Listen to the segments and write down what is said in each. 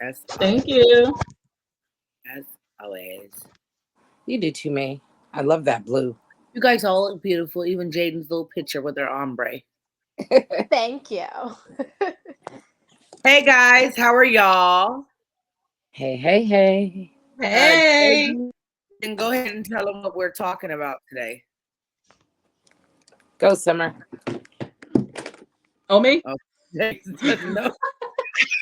As Thank always. you. As always. You do too, May. I love that blue. You guys all look beautiful. Even Jaden's little picture with her ombre. Thank you. Hey guys, how are y'all? Hey, hey, hey. Hey. Jaden, go ahead and tell them what we're talking about today. Go, Summer. Oh, me? Oh, Jaden doesn't know.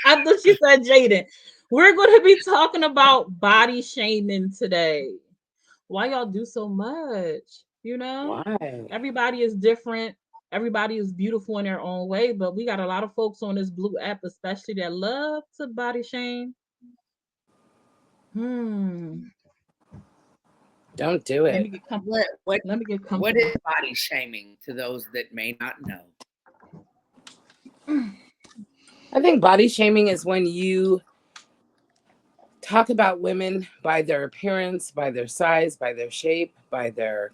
I thought you said Jaden. We're going to be talking about body shaming today. Why y'all do so much? Why? Everybody is different. Everybody is beautiful in their own way, but we got a lot of folks on this blue app, especially that love to body shame. Don't do Let it. me get comfortable. What Let me get what comfortable. is body shaming to those that may not know? I think body shaming is when you talk about women by their appearance, by their size, by their shape, by their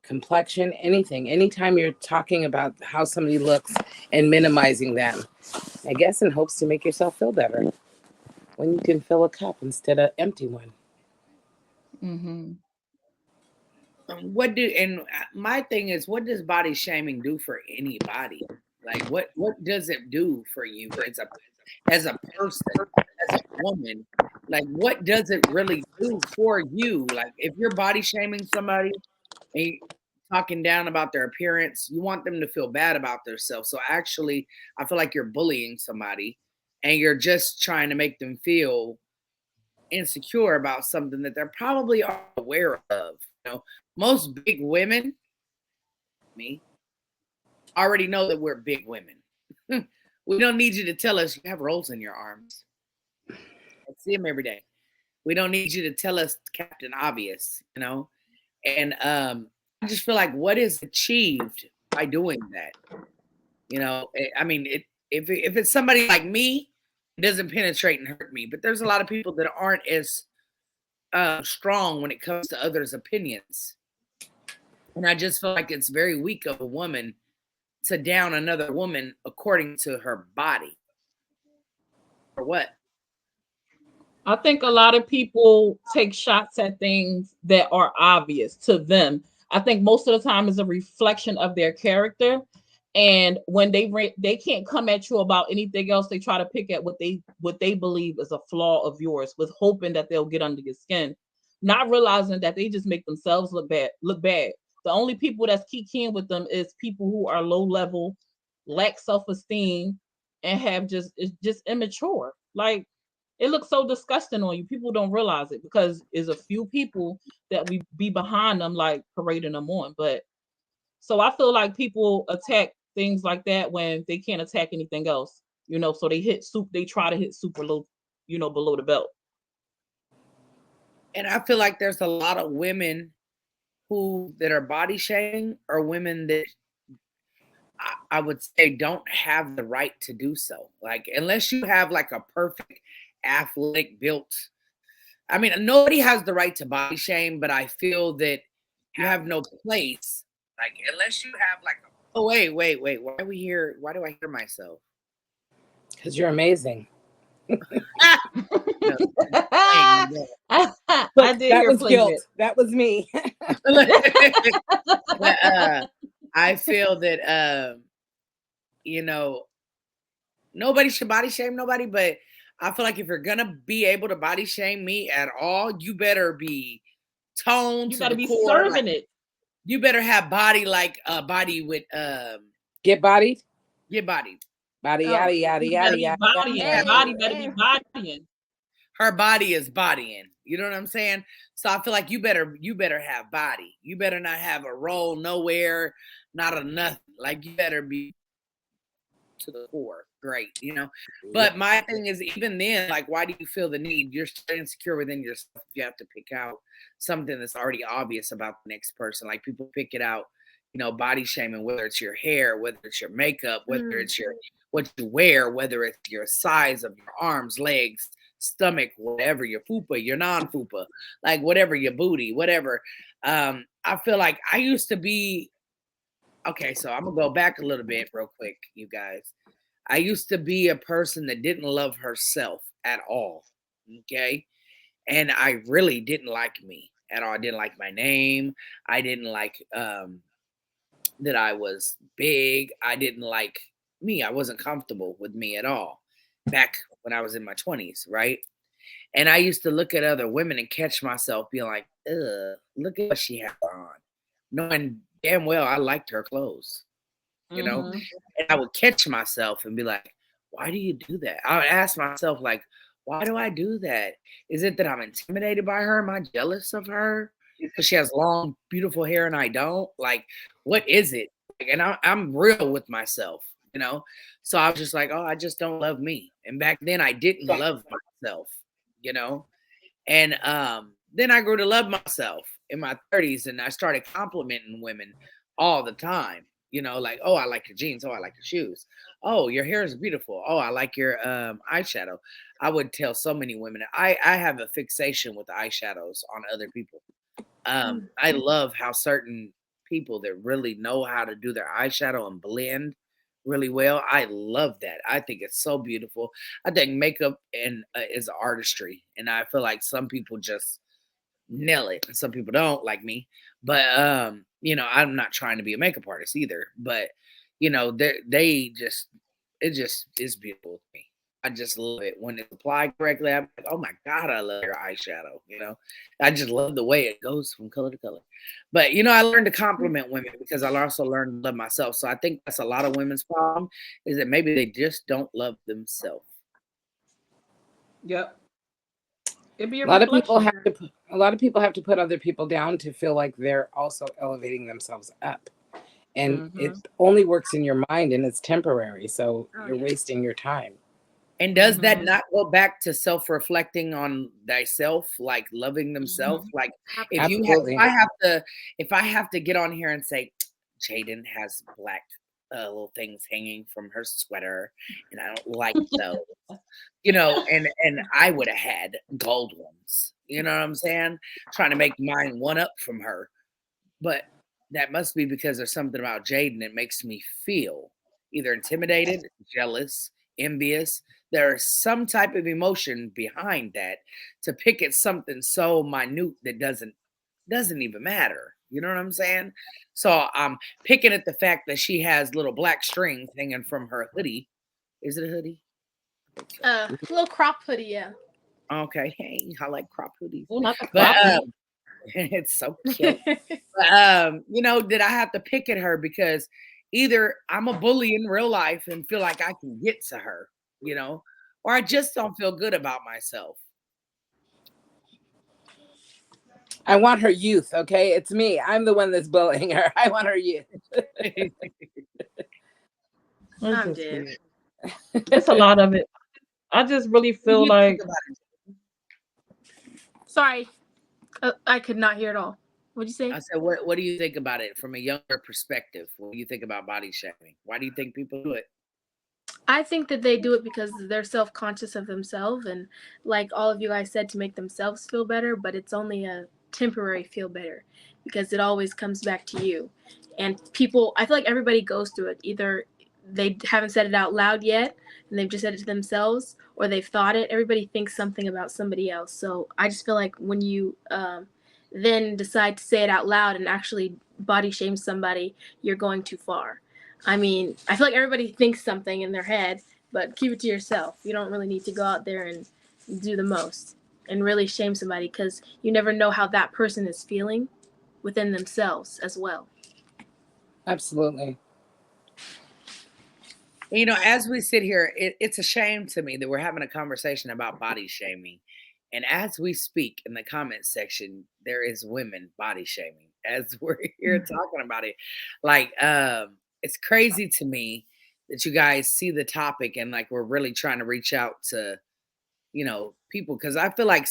complexion, anything. Anytime you're talking about how somebody looks and minimizing them, I guess in hopes to make yourself feel better when you can fill a cup instead of empty one. Mm-hmm. My thing is, what does body shaming do for anybody? Like, what does it do for you as a person, as a woman? Like, what does it really do for you? Like, if you're body shaming somebody and you talking down about their appearance, you want them to feel bad about themselves. So actually, I feel like you're bullying somebody, and you're just trying to make them feel insecure about something that they're probably aware of. Most big women, me, already know that we're big women. We don't need you to tell us you have rolls in your arms. I see them every day. We don't need you to tell us Captain Obvious. And I just feel like what is achieved by doing that? I mean, if it's somebody like me, it doesn't penetrate and hurt me. But there's a lot of people that aren't as strong when it comes to others' opinions. And I just feel like it's very weak of a woman to down another woman according to her body. Or what? I think a lot of people take shots at things that are obvious to them. I think most of the time is a reflection of their character. And when they can't come at you about anything else, they try to pick at what they believe is a flaw of yours, with hoping that they'll get under your skin, not realizing that they just make themselves look bad. The only people that's keying with them is people who are low level, lack self-esteem, and have just immature. Like, it looks so disgusting on you. People don't realize it because there's a few people that we be behind them, like parading them on. But so I feel like people attack things like that when they can't attack anything else. So they try to hit super low, below the belt. And I feel like there's a lot of women that are body shaming, or women that I would say don't have the right to do so. Like, unless you have like a perfect athletic built. I mean, nobody has the right to body shame, but I feel that you have no place. Like, unless you have like oh, wait. Why do I hear myself? Because you're amazing. No, I did that hear was play guilt. it. That was me. but I feel that nobody should body shame nobody, but I feel like if you're gonna be able to body shame me at all, you better be toned You to got to the be core. serving it. You better have body like a body with Get bodied. get bodied. Body Oh, yada yada You yada better be yada. bodying. yada. Body better be bodying. Her body is bodying. You know what I'm saying? So I feel like you better have body. You better not have a roll nowhere, not a nothing. Like, you better be to the core. Great. But my thing is, even then, like, why do you feel the need? You're still insecure within yourself. You have to pick out something that's already obvious about the next person. Like, people pick it out, body shaming, whether it's your hair, whether it's your makeup, whether it's what you wear, whether it's your size of your arms, legs, stomach, whatever, your fupa, your non-fupa, like whatever, your booty, whatever. I feel like I used to be okay, so I'm gonna go back a little bit real quick, you guys. I used to be a person that didn't love herself at all. Okay. And I really didn't like me at all. I didn't like my name. I didn't like that I was big. I didn't like me. I wasn't comfortable with me at all back when I was in my 20s, right? And I used to look at other women and catch myself being like, ugh, look at what she has on. Knowing damn well I liked her clothes, you know? Mhm. And I would catch myself and be like, why do you do that? I would ask myself, like, why do I do that? Is it that I'm intimidated by her? Am I jealous of her? Because she has long, beautiful hair and I don't? Like, what is it? Like, and I'm real with myself, you know? So I was just like, oh, I just don't love me. And back then I didn't love myself, you know? And then I grew to love myself in my 30s and I started complimenting women all the time. You know, like, oh, I like your jeans. Oh, I like your shoes. Oh, your hair is beautiful. Oh, I like your eyeshadow. I would tell so many women, I have a fixation with eyeshadows on other people. Mm. I love how certain people that really know how to do their eyeshadow and blend really well. I love that. I think it's so beautiful. I think makeup and is artistry, and I feel like some people just nail it, and some people don't, like me. But you know, I'm not trying to be a makeup artist either. But you know, they just it just is beautiful to me. I just love it when it's applied correctly. I'm like, oh my god, I love your eyeshadow. You know, I just love the way it goes from color to color. But you know, I learned to compliment women because I also learned to love myself. So I think that's a lot of women's problem is that maybe they just don't love themselves. Yep. It'd be a A lot of people reflection. have to put, a lot of people have to put other people down to feel like they're also elevating themselves up. And it Mhm. only works in your mind and it's temporary. So Oh you're yeah. wasting your time. And does that Mhm. not go back to self-reflecting on thyself, like loving themselves? Mhm. Like Absolutely. if I have to get on here and say Jaden has black little things hanging from her sweater and I don't like those, you know, and I would have had gold ones. You know what I'm saying? Trying to make mine one up from her. But that must be because there's something about Jaden that makes me feel either intimidated, jealous, envious. There's some type of emotion behind that to pick at something so minute that doesn't even matter. You know what I'm saying? So I'm picking at the fact that she has little black strings hanging from her hoodie. Is it a hoodie? I think so. Little crop hoodie, yeah. Okay, hey, I like crop hoodies, Oh, not the but crop hoodie. it's so cute. You know, did I have to pick at her because either I'm a bully in real life and feel like I can get to her, you know, or I just don't feel good about myself. I want her youth. Okay. It's me. I'm the one that's bullying her. I want her youth. It's I'm just dead. weird. It's a lot of it. I just really What do feel you think like about it? Sorry, I could not hear it all. What'd you say? I said, what do you think about it from a younger perspective? What do you think about body shaming? Why do you think people do it? I think that they do it because they're self conscious of themselves and, like all of you guys said, to make themselves feel better, but it's only a temporary feel better because it always comes back to you. And people, I feel like everybody goes through it. Either they haven't said it out loud yet and they've just said it to themselves, or they've thought it. Everybody thinks something about somebody else. So I just feel like when you then decide to say it out loud and actually body shame somebody, you're going too far. I mean, I feel like everybody thinks something in their head, but keep it to yourself. You don't really need to go out there and do the most and really shame somebody because you never know how that person is feeling within themselves as well. Absolutely. You know, as we sit here, it's a shame to me that we're having a conversation about body shaming. And as we speak in the comment section, there is women body shaming as we're here talking about it. Like, it's crazy to me that you guys see the topic and like we're really trying to reach out to people because I feel like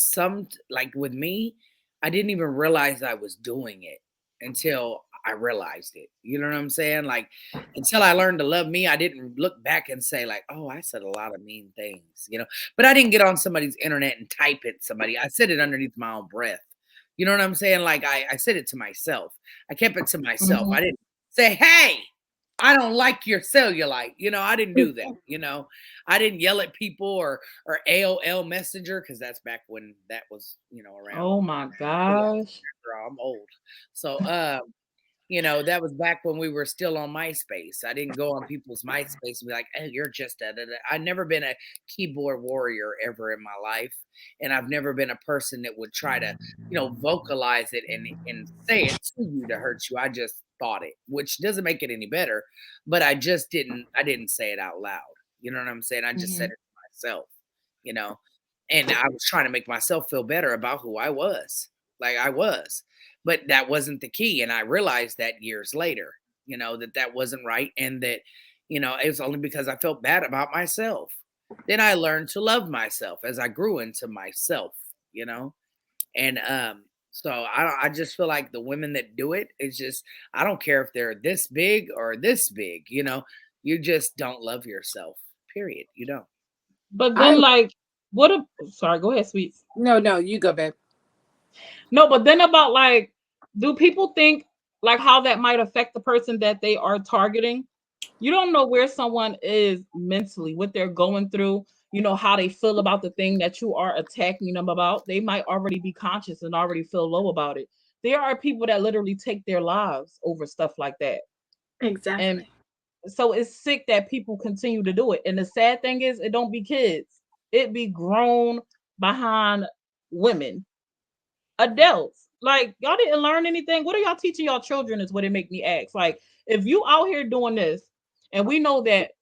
like with me, I didn't even realize I was doing it until I realized it. You know what I'm saying? Like until I learned to love me, I didn't look back and say like, "Oh, I said a lot of mean things." But I didn't get on somebody's internet and type it somebody. I said it underneath my own breath. You know what I'm saying? Like I said it to myself. I kept it to myself. mhm. I didn't say, "Hey." I don't like your cellulite. I didn't do that. I didn't yell at people or AOL Messenger because that's back when that was around. Oh my Yeah, gosh. girl, I'm old. So that was back when we were still on MySpace. I didn't go on people's MySpace and be like, "Oh, you're just a." Da, da." I've never been a keyboard warrior ever in my life, and I've never been a person that would try to, vocalize it and say it to you to hurt you. I just thought it, which doesn't make it any better, but I just didn't. I didn't say it out loud. You know what I'm saying? I just said Mhm. it to myself. You know, and I was trying to make myself feel better about who I was, like I was. But that wasn't the key, and I realized that years later, that wasn't right, and that, it was only because I felt bad about myself. Then I learned to love myself as I grew into myself, you know? And so I just feel like the women that do it, it's just I don't care if they're this big or this big, you just don't love yourself. Period. You don't. But I then like what a sorry, go ahead, sweets. no, you go, babe. No, but then about like, do people think like how that might affect the person that they are targeting? You don't know where someone is mentally, what they're going through, how they feel about the thing that you are attacking them about. They might already be conscious and already feel low about it. There are people that literally take their lives over stuff like that. And Exactly. so it's sick that people continue to do it. And the sad thing is it don't be kids. It be grown behind women, adults. Like y'all didn't learn anything. What are y'all teaching y'all children is what it make me ask. Like if you out here doing this, and we know that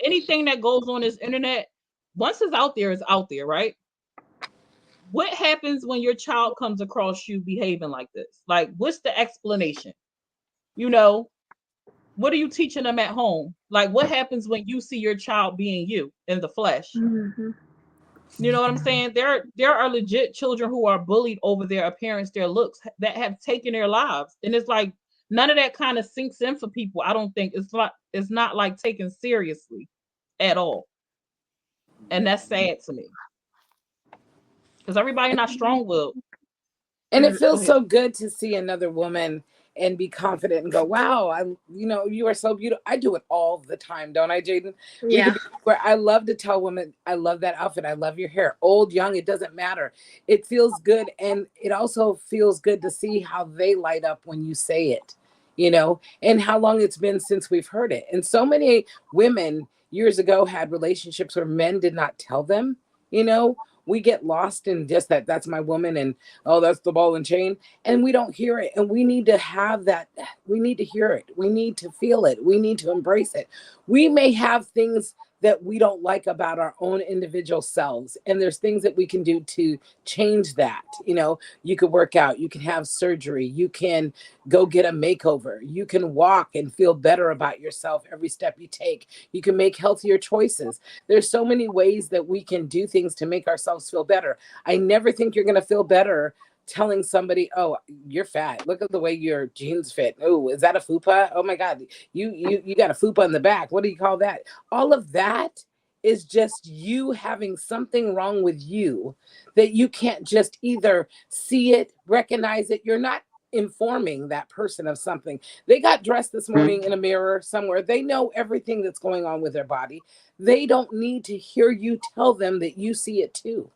anything that goes on this internet, once it's out there, right? What happens when your child comes across you behaving like this? Like, what's the explanation? You know, what are you teaching them at home? Like, what happens when you see your child being you in the flesh? Hmm. You know what I'm saying? There are legit children who are bullied over their appearance, their looks that have taken their lives. And it's like none of that kind of sinks in for people. I don't think it's not like taken seriously at all. And that's sad to me. Because everybody not strong willed. And it Go feels ahead. so good to see another woman and be confident and go, wow, you are so beautiful. I do it all the time, don't I, Jaden? We could Yeah. be where I love to tell women, I love that outfit. I love your hair. Old, young, it doesn't matter. It feels good. And it also feels good to see how they light up when you say it, and how long it's been since we've heard it. And so many women years ago had relationships where men did not tell them, you know. We get lost in just that's my woman, and oh, that's the ball and chain, and we don't hear it, and we need to have that. We need to hear it, we need to feel it, we need to embrace it. We may have things that we don't like about our own individual selves, and there's things that we can do to change that. You could work out, you can have surgery, you can go get a makeover, you can walk and feel better about yourself every step you take, you can make healthier choices. There's so many ways that we can do things to make ourselves feel better. I never think you're going to feel better telling somebody, "Oh, you're fat. Look at the way your jeans fit. Oh, is that a fupa? Oh my God, you got a fupa in the back. What do you call that?" All of that is just you having something wrong with you that you can't just either see it, recognize it. You're not informing that person of something. They got dressed this morning in a mirror somewhere. They know everything that's going on with their body. They don't need to hear you tell them that you see it too.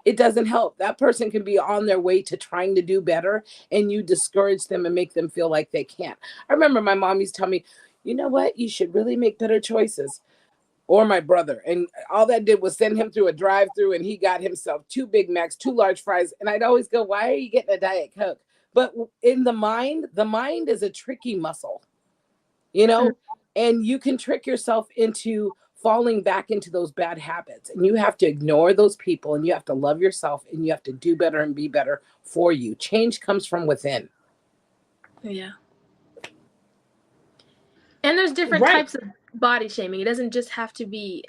It doesn't help. That person can be on their way to trying to do better, and you discourage them and make them feel like they can't. I remember my mom used to tell me, you know what? You should really make better choices. Or my brother. And all that did was send him through a drive through, and he got himself two Big Macs, two large fries. And I'd always go, why are you getting a Diet Coke? But in the mind is a tricky muscle, you know, and you can trick yourself into falling back into those bad habits. And you have to ignore those people, and you have to love yourself, and you have to do better and be better for you. Change comes from within. Yeah. And there's different Right. types of body shaming. It doesn't just have to be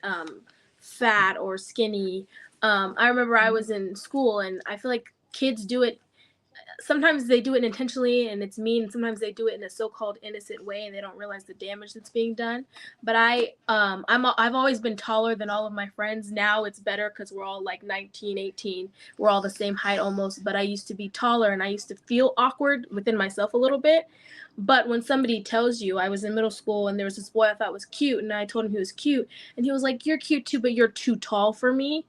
fat or skinny. I remember I was in school, and I feel like kids do it sometimes they do it intentionally and it's mean, and sometimes they do it in a so-called innocent way and they don't realize the damage that's being done. But I've always been taller than all of my friends. Now it's better because we're all like 19, 18. We're all the same height almost, but I used to be taller and I used to feel awkward within myself a little bit. But when somebody tells you, I was in middle school and there was this boy I thought was cute and I told him he was cute and he was like, "You're cute too, but you're too tall for me."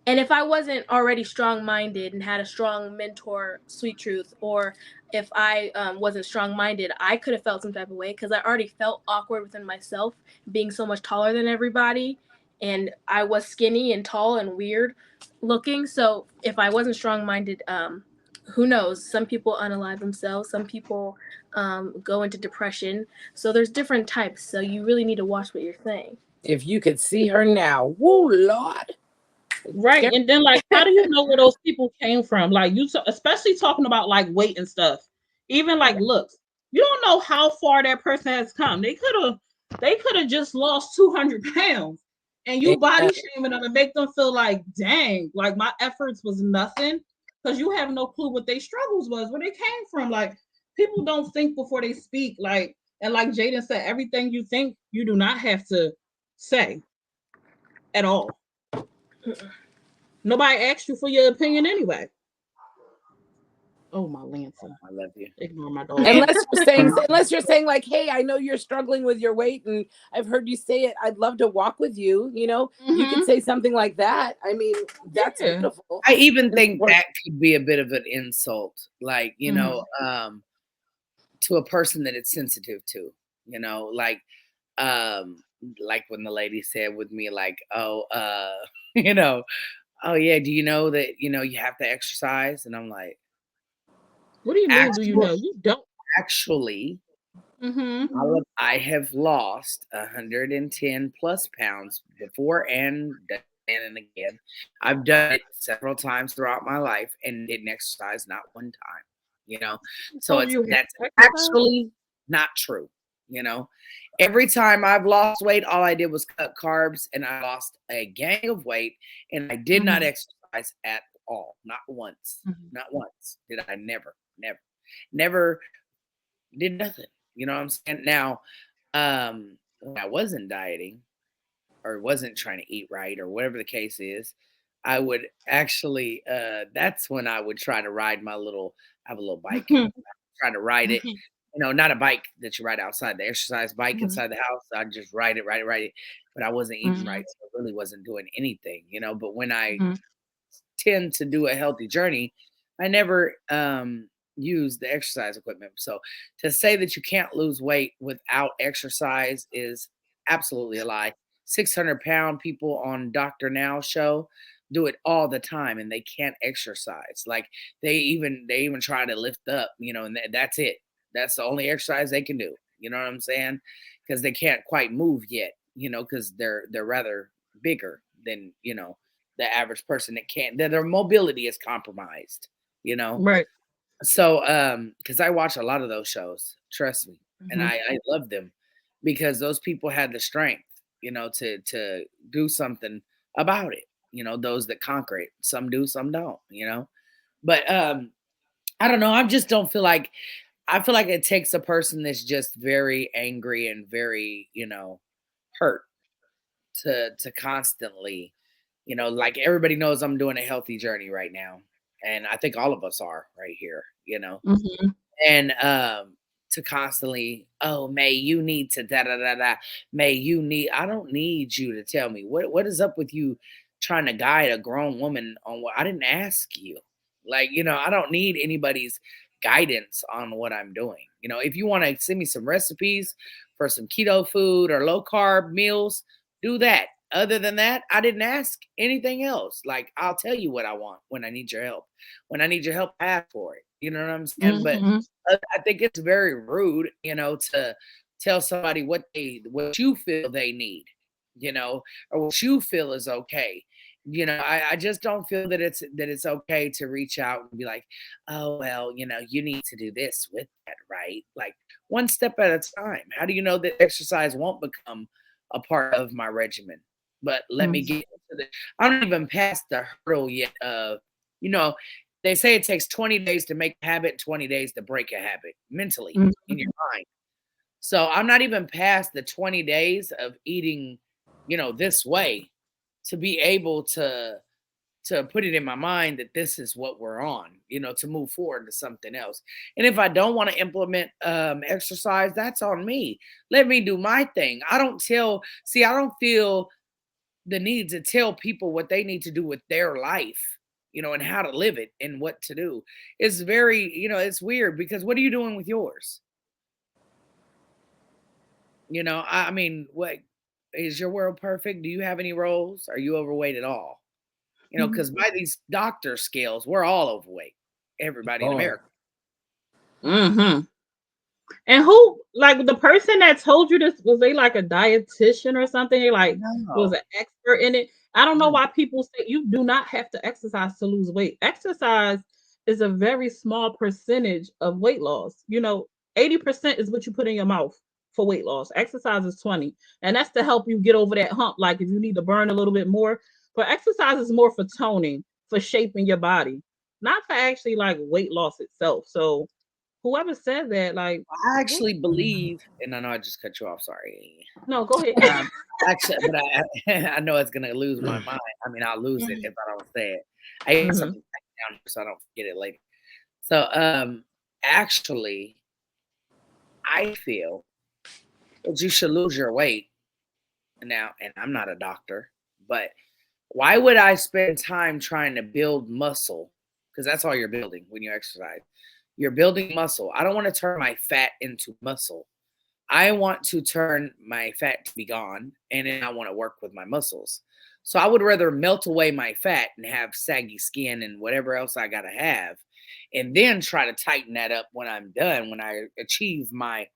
And if I wasn't already strong minded and had a strong mentor, Sweet Truth, or if I wasn't strong minded, I could have felt some type of way because I already felt awkward within myself being so much taller than everybody. And I was skinny and tall and weird looking. So if I wasn't strong minded, who knows? Some people unalive themselves, some people go into depression. So there's different types. So you really need to watch what you're saying. If you could see her now, woo, Lord. Right. And then like how do you know where those people came from? Like especially talking about like weight and stuff. Even like looks. You don't know how far that person has come. They could have just lost 200 pounds and you body shaming them and make them feel like, dang, like my efforts was nothing because you have no clue what their struggles was, where they came from. Like people don't think before they speak. Like, and like Jaden said, everything you think, you do not have to say at all. Nobody asked you for your opinion anyway. Oh my Lancey. I love you. Ignore my dog. Unless you're saying like, hey, I know you're struggling with your weight and I've heard you say it. I'd love to walk with you. You could say something like that. I mean, that's beautiful. I even think that could be a bit of an insult, like, to a person that it's sensitive to, like when the lady said with me, like, oh, oh yeah, do you know that, you have to exercise? And I'm like, what do you mean? Do you know? You don't. Actually, I have lost 110 plus pounds before and again. I've done it several times throughout my life and didn't exercise not one time, so that's actually not true. Every time I've lost weight, all I did was cut carbs and I lost a gang of weight and I did not exercise at all. Not once. Not once did I. Never did nothing. You know what I'm saying? Now, when I wasn't dieting or wasn't trying to eat right or whatever the case is, I would actually, that's when I would try to ride I have a little bike, trying to ride it, not a bike that you ride outside, the exercise bike inside the house. I'd just ride it. But I wasn't eating right. So I really wasn't doing anything, but when I tend to do a healthy journey, I never use the exercise equipment. So to say that you can't lose weight without exercise is absolutely a lie. 600-pound people on Dr. Now show do it all the time and they can't exercise. Like they even try to lift up, and that's it. That's the only exercise they can do. You know what I'm saying? Because they can't quite move yet, because they're rather bigger than, the average person that can't. Their mobility is compromised, Right. So, because I watch a lot of those shows, trust me, and I love them because those people had the strength, to do something about it. Those that conquer it, some do, some don't. But I don't know. I just don't feel like. I feel like it takes a person that's just very angry and very, hurt to constantly, like everybody knows I'm doing a healthy journey right now. And I think all of us are right here, and to constantly, oh, May, you need to da da da da. May, I don't need you to tell me what is up with you trying to guide a grown woman on what I didn't ask you. Like, I don't need anybody's guidance on what I'm doing. If you want to send me some recipes for some keto food or low carb meals, do that. Other than that, I didn't ask anything else. Like, I'll tell you what I want when I need your help. When I need your help, ask for it. You know what I'm saying? But I think it's very rude, to tell somebody what you feel they need, or what you feel is okay. I just don't feel that it's okay to reach out and be like, oh, well, you need to do this with that, right? Like one step at a time. How do you know that exercise won't become a part of my regimen? But let me get into I don't even pass the hurdle yet of, They say it takes 20 days to make a habit, 20 days to break a habit mentally in your Mhm. mind. So I'm not even past the 20 days of eating, this way to be able to put it in my mind that this is what we're on, to move forward to something else. And if I don't want to implement exercise, that's on me. Let me do my thing. I don't feel the need to tell people what they need to do with their life, and how to live it and what to do. It's very, it's weird because what are you doing with yours? I mean, what is your world perfect? Do you have any roles? Are you overweight at all? Because by these doctor scales, we're all overweight. Everybody in Oh, America. Mhm. And who, like the person that told you this, was they like a dietitian or something? They like was No. an expert in it. I don't know No. why people say you do not have to exercise to lose weight. Exercise is a very small percentage of weight loss. 80% is what you put in your mouth for weight loss. Exercise is 20. And that's to help you get over that hump. Like if you need to burn a little bit more. But exercise is more for toning, for shaping your body, not for actually like weight loss itself. So whoever said that, like, I what? actually believe, and I know I just cut you off. Sorry. No, go ahead. Um, actually, but I know it's gonna lose my mind. I mean, I'll lose it if I don't say it. I got Mhm. something down here so I don't forget it later. So, actually, I feel that you should lose your weight now. And I'm not a doctor, but why would I spend time trying to build muscle? Because that's all you're building when you exercise. You're building muscle. I don't want to turn my fat into muscle. I want to turn my fat to be gone, and then I want to work with my muscles. So I would rather melt away my fat and have saggy skin and whatever else I got to have, and then try to tighten that up when I'm done, when I achieve my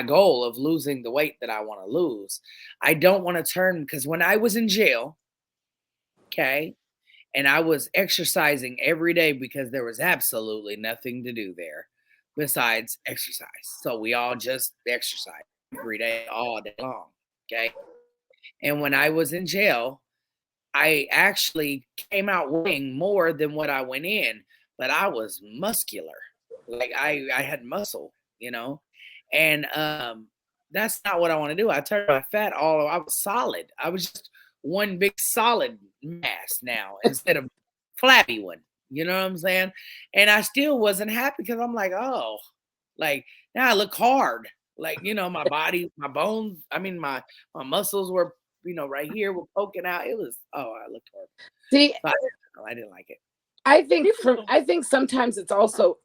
goal of losing the weight that I want to lose. I don't want to turn because when I was in jail, okay, and I was exercising every day because there was absolutely nothing to do there besides exercise. So we all just exercise every day, all day long. Okay. And when I was in jail, I actually came out weighing more than what I went in, but I was muscular. Like I had muscle, and that's not what I want to do. I turned my fat all, I was solid. I was just one big solid mass now instead of flabby one. You know what I'm saying? And I still wasn't happy because I'm like, oh, like now I look hard. Like, my body, my bones, I mean my muscles were, right here were poking out. It was, oh, I looked horrible. see, So I didn't like it. People. I think sometimes it's also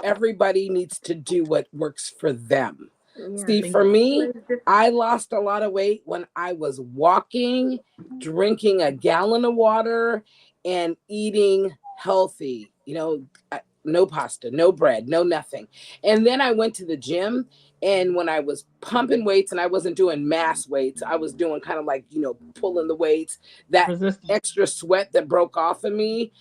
everybody needs to do what works for them. Yeah. See, Thank for you. me, Everybody's different. I lost a lot of weight when I was walking, drinking a gallon of water, and eating healthy. No pasta, no bread, no nothing. And then I went to the gym. And when I was pumping weights and I wasn't doing mass weights, I was doing kind of like, pulling the weights, that Resistance. extra sweat that broke off of me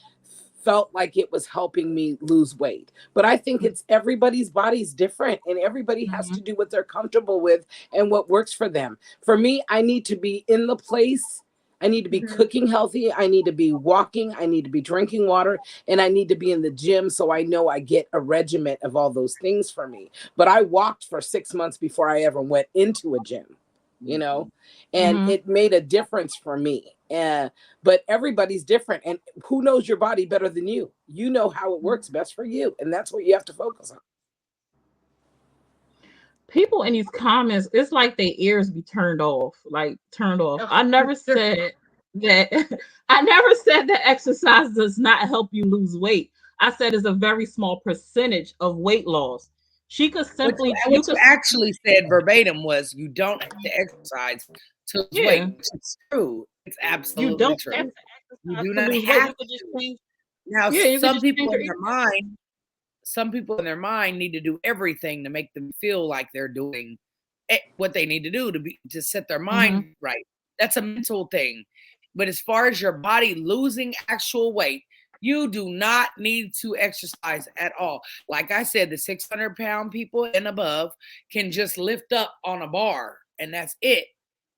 felt like it was helping me lose weight. But I think it's everybody's body's different and everybody has to Mhm. do what they're comfortable with and what works for them. For me, I need to be in the place. I need to be Mhm. cooking healthy. I need to be walking. I need to be drinking water. And I need to be in the gym so I know I get a regiment of all those things for me. But I walked for 6 months before I ever went into a gym, you know, Mhm. and Mhm. it made a difference for me. But everybody's different. And who knows your body better than you? You know how it works best for you. And that's what you have to focus on. People in these comments, it's like their ears be turned off, like turned off. Oh, I for never sure. said that. I never said that exercise does not help you lose weight. I said it's a very small percentage of weight loss. She could What you simply, what you you could, actually said verbatim was you don't have to exercise to lose weight, yeah, which is true. It's you absolutely don't true. have to You exercise do to not lose weight. have You could just to. change, Now, yeah, you could just change your eating habits. some people in their mind need to do everything to make them feel like they're doing what they need to do to set their Mm-hmm. mind right. That's a mental thing. But as far as your body losing actual weight, you do not need to exercise at all. Like I said, the 600-pound people and above can just lift up on a bar, and that's it.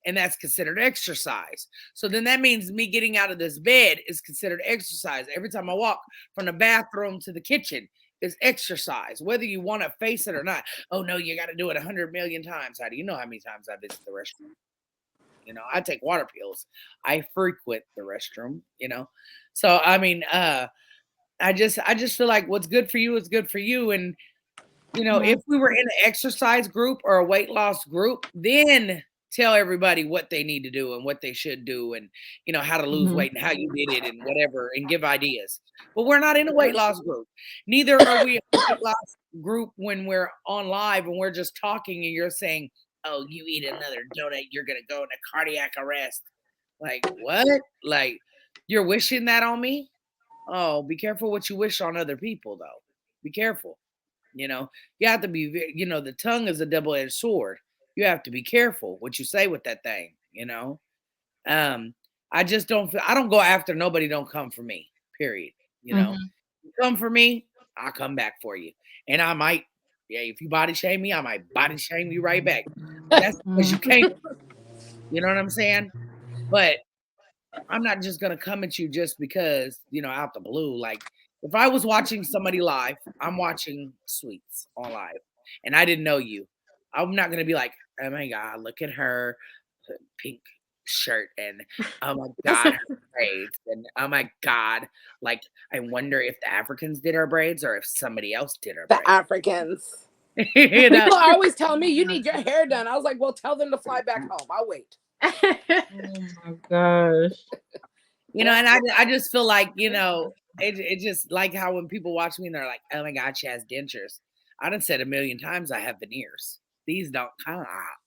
and that's considered exercise. So then that means me getting out of this bed is considered exercise. Every time I walk from the bathroom to the kitchen is exercise, whether you want to face it or not. Oh no, you got to do it 100 million times. How do you know how many times I visit the restroom? I take water pills. I frequent the restroom. So I mean, I just feel like what's good for you is good for you. And if we were in an exercise group or a weight loss group, then tell everybody what they need to do and what they should do, and how to lose weight and how you did it and whatever, and give ideas. But we're not in a weight loss group. Neither are we in a weight loss group when we're on live and we're just talking and you're saying, oh, you eat another donut, you're gonna go into cardiac arrest. Like what? Like you're wishing that on me? Oh, be careful what you wish on other people, though. Be careful. You have to be, the tongue is a double-edged sword. You have to be careful what you say with that thing. Um, I just don't feel, I don't go after nobody, don't come for me, period. You come for me, I'll come back for you. And I might, yeah, if you body shame me, I might body shame you right back. But that's because you can't, you know what I'm saying? But I'm not just gonna come at you just because, out the blue. Like if I was watching somebody live, I'm watching Sweets on live, and I didn't know you. I'm not gonna be like, oh my god, look at her pink shirt, and oh my god, her braids, and oh my god, like I wonder if the Africans did her braids or if somebody else did her The braids. Africans. you know? People are always telling me you need your hair done. I was like, well, tell them to fly back home. I'll wait. Oh my gosh. And I just feel like, it just like how when people watch me and they're like, oh my God, she has dentures. I done said a million times I have veneers. These don't come out.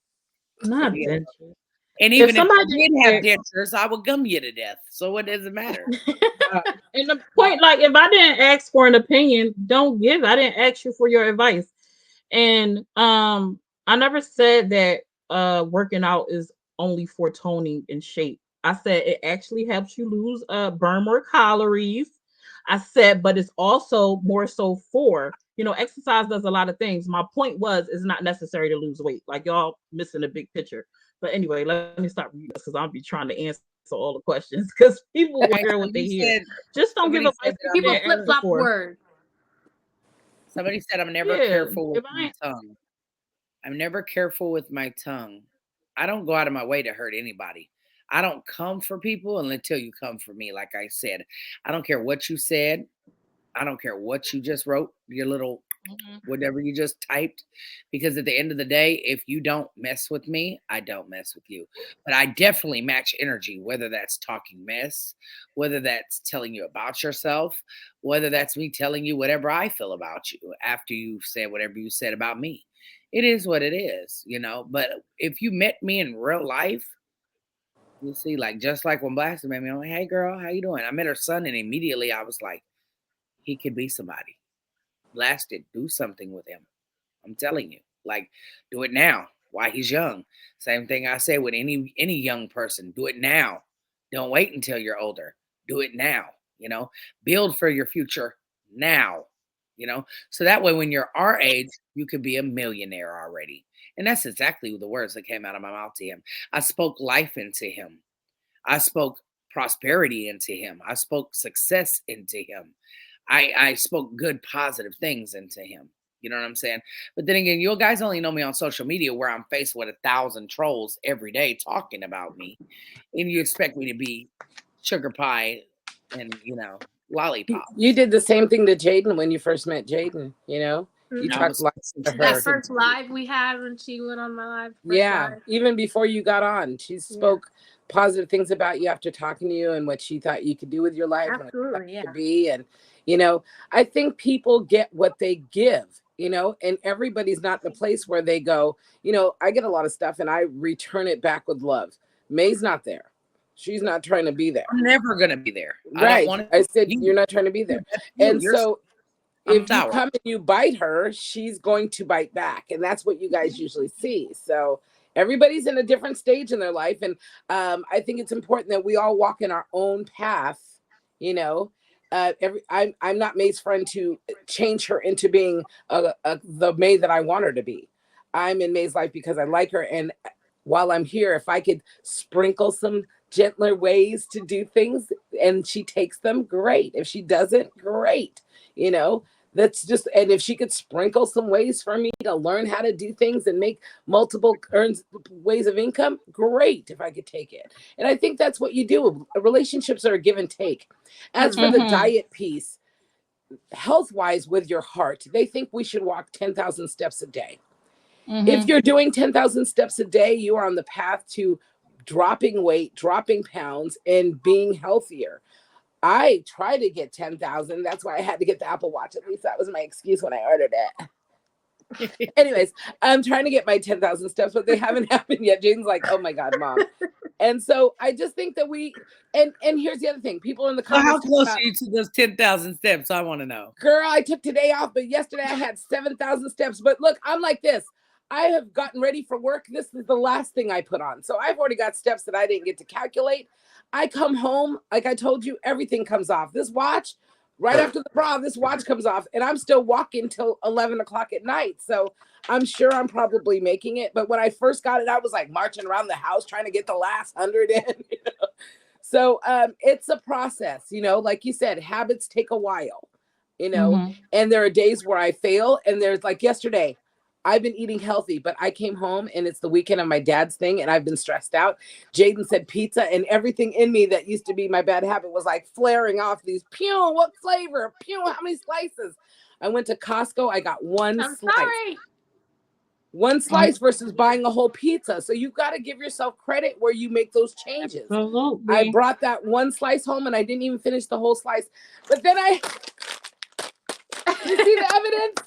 Not You know? dentures. And even if I somebody did have dentures, I would gum you to death. So what does it matter? and the point, like, if I didn't ask for an opinion, don't give it. I didn't ask you for your advice. And I never said that working out is only for toning and shape. I said it actually helps you lose burn more calories. I said, but it's also more so for, exercise does a lot of things. My point was it's not necessary to lose weight. Like y'all missing the big picture. But anyway, let me stop reading this because I'll be trying to answer all the questions because people will hear what they hear. Just don't give somebody advice. said People flip flop word. Somebody said I'm never careful with my tongue. I'm never careful with my tongue. I don't go out of my way to hurt anybody. I don't come for people until you come for me. Like I said, I don't care what you said. I don't care what you just wrote, your little whatever you just typed, because at the end of the day, if you don't mess with me, I don't mess with you. But I definitely match energy, whether that's talking mess, whether that's telling you about yourself, whether that's me telling you whatever I feel about you after you said whatever you said about me. It is what it is. But if you met me in real life, you see, like just like when Blasted met me, I'm like, hey girl, how you doing? I met her son, and immediately I was like, he could be somebody. Blasted, do something with him. I'm telling you, like, do it now while he's young. Same thing I say with any young person. Do it now. Don't wait until you're older. Do it now. Build for your future now. So that way when you're our age, you could be a millionaire already. And that's exactly the words that came out of my mouth to him. I spoke life into him. I spoke prosperity into him. I spoke success into him. I spoke good, positive things into him. You know what I'm saying? But then again, you guys only know me on social media where I'm faced with 1,000 trolls every day talking about me. And you expect me to be sugar pie and, lollipop. You did the same thing to Jaden when you first met Jaden, You talked live to her. That first live we had when she went on my live. Live. Even before you got on, she spoke positive things about you after talking to you and what she thought you could do with your life. Absolutely, and what you could be. And, I think people get what they give, and everybody's not the place where they go, I get a lot of stuff and I return it back with love. May's not there. She's not trying to be there. I'm never going to be there. Right. I said, you're not trying to be there. And so if you come and you bite her, she's going to bite back. And that's what you guys usually see. So everybody's in a different stage in their life. And I think it's important that we all walk in our own path. I'm not May's friend to change her into being the May that I want her to be. I'm in May's life because I like her. And while I'm here, if I could sprinkle some gentler ways to do things and she takes them, great. If she doesn't, great. You know, that's just, and if she could sprinkle some ways for me to learn how to do things and make multiple earns ways of income, great if I could take it. And I think that's what you do. Relationships are a give and take. As for the diet piece, health wise with your heart, they think we should walk 10,000 steps a day. If you're doing 10,000 steps a day, you are on the path to dropping weight, dropping pounds, and being healthier. I try to get 10,000. That's why I had to get the Apple Watch. At least that was my excuse when I ordered it. Anyways, I'm trying to get my 10,000 steps, but they haven't happened yet. Jaden's like, oh my God, Mom. And so I just think that and here's the other thing. People in the comments. So how close are you to those 10,000 steps? I want to know. Girl, I took today off, but yesterday I had 7,000 steps. But look, I'm like this. I have gotten ready for work. This is the last thing I put on. So I've already got steps that I didn't get to calculate. I come home, like I told you, everything comes off. This watch, right after the bra, this watch comes off, and I'm still walking till 11 o'clock at night. So I'm sure I'm probably making it. But when I first got it, I was like marching around the house trying to get the last 100 in. You know? So it's a process, you know, like you said, habits take a while, you know, and there are days where I fail. And there's like yesterday, I've been eating healthy, but I came home and it's the weekend of my dad's thing and I've been stressed out. Jaden said pizza, and everything in me that used to be my bad habit was like flaring off these, pew, what flavor? Pew, how many slices? I went to Costco. I got one slice. Sorry. One slice versus buying a whole pizza. So you got to give yourself credit where you make those changes. Absolutely. I brought that one slice home and I didn't even finish the whole slice. But then you see the evidence?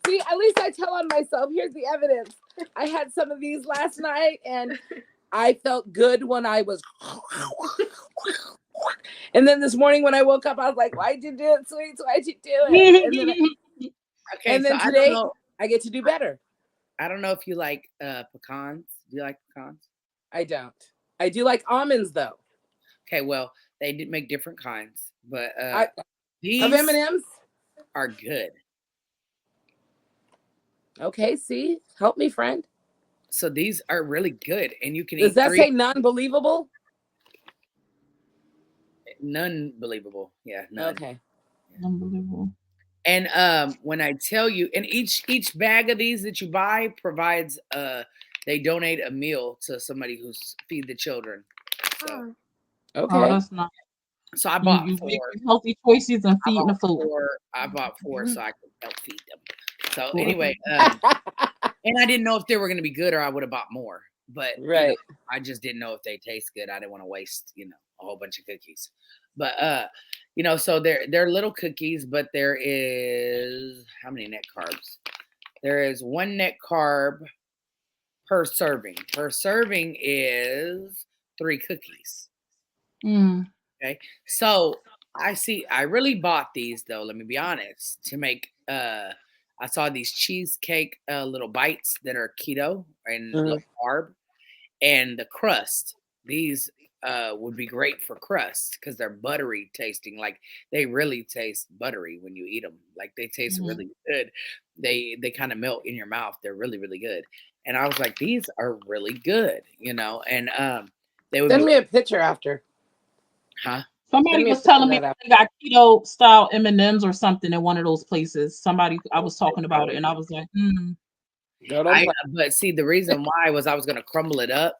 See, at least I tell on myself. Here's the evidence. I had some of these last night and I felt good when I was. And then this morning when I woke up, I was like, why'd you do it, sweets? Why'd you do it? And then today I get to do better. I don't know if you like pecans. Do you like pecans? I don't. I do like almonds though. Okay, well, they did make different kinds, but these of M&Ms are good. Okay, see? Help me, friend. So these are really good, and you can Does eat that say non-believable? None believable. Yeah, none. Okay. Unbelievable. And when I tell you, and each bag of these that you buy provides they donate a meal to somebody who's feed the children. So okay. Oh, that's not. So I bought you 4 healthy choices and feeding the food. I bought 4 so I could help feed them. So anyway, and I didn't know if they were going to be good or I would have bought more. But right, you know, I just didn't know if they taste good. I didn't want to waste, a whole bunch of cookies. But so they're little cookies, but there is how many net carbs? There is 1 net carb per serving. Per serving is 3 cookies. Okay, so I really bought these though. Let me be honest, to make. I saw these cheesecake little bites that are keto and low carb, and the crust. These would be great for crust because they're buttery tasting. Like they really taste buttery when you eat them. Like they taste really good. They kind of melt in your mouth. They're really really good. And I was like, these are really good, And they would send me a picture after. Huh? Somebody was telling me they got keto style M&Ms or something in one of those places. Somebody, I was talking about it, and I was like, But see, the reason why was I was going to crumble it up